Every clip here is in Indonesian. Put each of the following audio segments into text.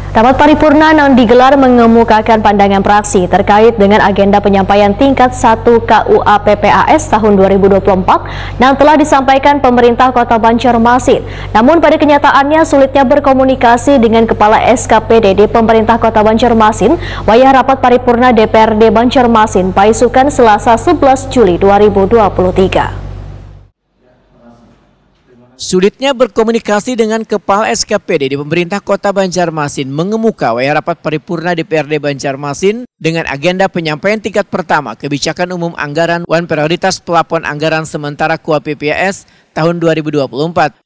Rapat paripurna yang digelar mengemukakan pandangan praksi terkait dengan agenda penyampaian tingkat 1 KUA PPAS tahun 2024 yang telah disampaikan pemerintah Kota Banjarmasin. Namun pada kenyataannya sulitnya berkomunikasi dengan Kepala SKPD di pemerintah Kota Banjarmasin wayah rapat paripurna DPRD Banjarmasin Paisukan Selasa 11 Juli 2023. Sulitnya berkomunikasi dengan Kepala SKPD di pemerintah Kota Banjarmasin mengemuka wayah rapat paripurna DPRD Banjarmasin dengan agenda penyampaian tingkat pertama kebijakan umum anggaran wan prioritas pelapon anggaran sementara KUA PPAS tahun 2024.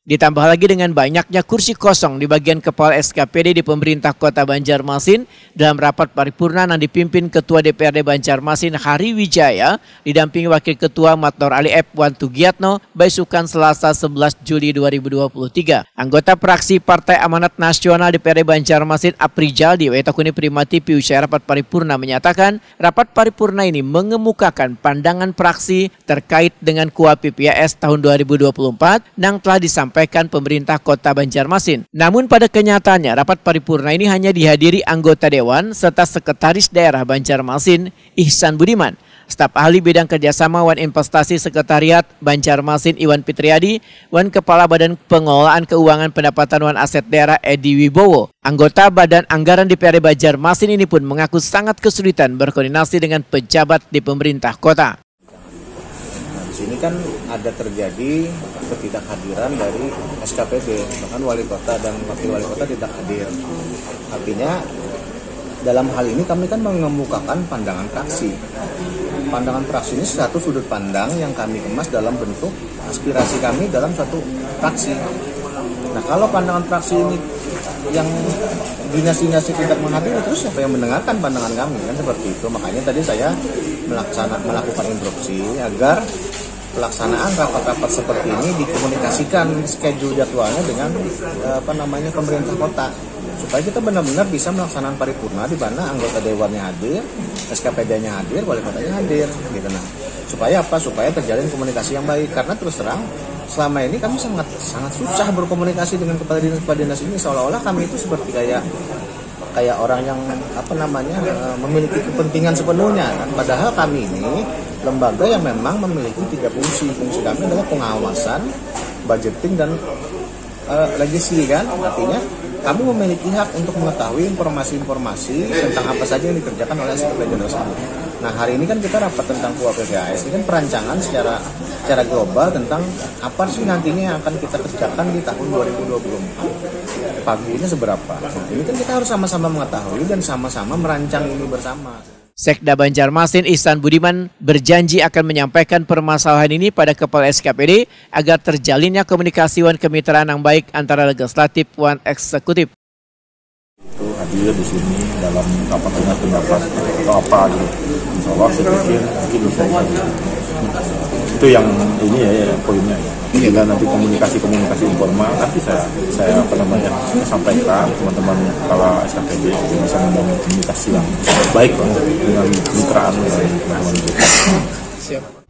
Ditambah lagi dengan banyaknya kursi kosong di bagian Kepala SKPD di pemerintah Kota Banjarmasin dalam rapat paripurna yang dipimpin Ketua DPRD Banjarmasin Hari Wijaya didampingi Wakil Ketua Matnor Ali F. Wan Tugiatno Baisukan Selasa 11 Juli 2023. Anggota praksi Partai Amanat Nasional DPRD Banjarmasin Aprijal di Wetakuni Primati Piusaya rapat paripurna menyatakan rapat paripurna ini mengemukakan pandangan praksi terkait dengan KUA PPAS tahun 2024 yang telah disampaikan pemerintah Kota Banjarmasin. Namun pada kenyataannya rapat paripurna ini hanya dihadiri anggota dewan serta sekretaris daerah Banjarmasin Ihsan Budiman, staf ahli bidang kerjasama wan investasi sekretariat Banjarmasin Iwan Fitriadi, wan kepala Badan Pengelolaan Keuangan Pendapatan wan aset daerah Edi Wibowo. Anggota Badan Anggaran DPRD Banjarmasin ini pun mengaku sangat kesulitan berkoordinasi dengan pejabat di pemerintah kota. Di sini kan ada terjadi ketidakhadiran dari SKPD, bahkan wali kota dan wakil wali kota tidak hadir. Artinya dalam hal ini kami kan mengemukakan pandangan praksi. Pandangan praksi ini satu sudut pandang yang kami kemas dalam bentuk aspirasi kami dalam satu praksi. Nah, kalau pandangan praksi ini yang dinasti-dinasti tidak menghadiri, terus siapa yang mendengarkan pandangan kami? Kan seperti itu. Makanya tadi saya melakukan instruksi agar pelaksanaan rapat-rapat seperti ini dikomunikasikan schedule jadwalnya dengan pemerintah kota, supaya kita benar-benar bisa melaksanakan paripurna di mana anggota dewannya hadir, SKPD-nya hadir, wali kotanya hadir, gitu. Nah, supaya apa? Supaya terjalin komunikasi yang baik. Karena terus terang selama ini kami sangat susah berkomunikasi dengan kepala dinas ini, seolah-olah kami itu seperti kayak orang yang memiliki kepentingan sepenuhnya kan? Padahal kami ini lembaga yang memang memiliki 3 fungsi. Fungsi kami adalah pengawasan, budgeting, dan legasi kan. Artinya kami memiliki hak untuk mengetahui informasi-informasi tentang apa saja yang dikerjakan oleh SKPD tersebut. Nah, hari ini kan kita rapat tentang KUA PPAS, ini kan perancangan secara global tentang apa sih nantinya yang akan kita kerjakan di tahun 2024. Pagunya seberapa? Nah, ini kan kita harus sama-sama mengetahui dan sama-sama merancang ini bersama. Sekda Banjarmasin Ihsan Budiman berjanji akan menyampaikan permasalahan ini pada Kepala SKPD agar terjalinnya komunikasi wan kemitraan yang baik antara legislatif wan eksekutif. Itu hadir di sini dalam rapat dengar pendapat atau apa gitu. Insya Allah saya pikir mungkin bisa itu yang ini ya poinnya ya. Sehingga nanti komunikasi informal nanti saya sampaikan teman-teman kepala SKPD bisa membangun komunikasi yang baik dengan kemitraan dengan teman-teman. Siap.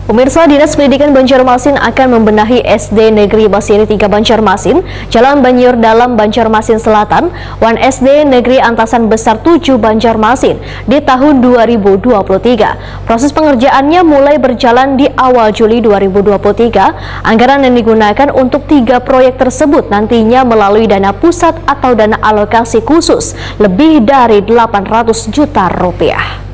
Pemirsa, Dinas Pendidikan Banjarmasin akan membenahi SD Negeri Basiri 3 Banjarmasin, Jalan Banjir Dalam Banjarmasin Selatan, wan SD Negeri Antasan Besar 7 Banjarmasin di tahun 2023. Proses pengerjaannya mulai berjalan di awal Juli 2023. Anggaran yang digunakan untuk 3 proyek tersebut nantinya melalui dana pusat atau dana alokasi khusus lebih dari 800 juta rupiah.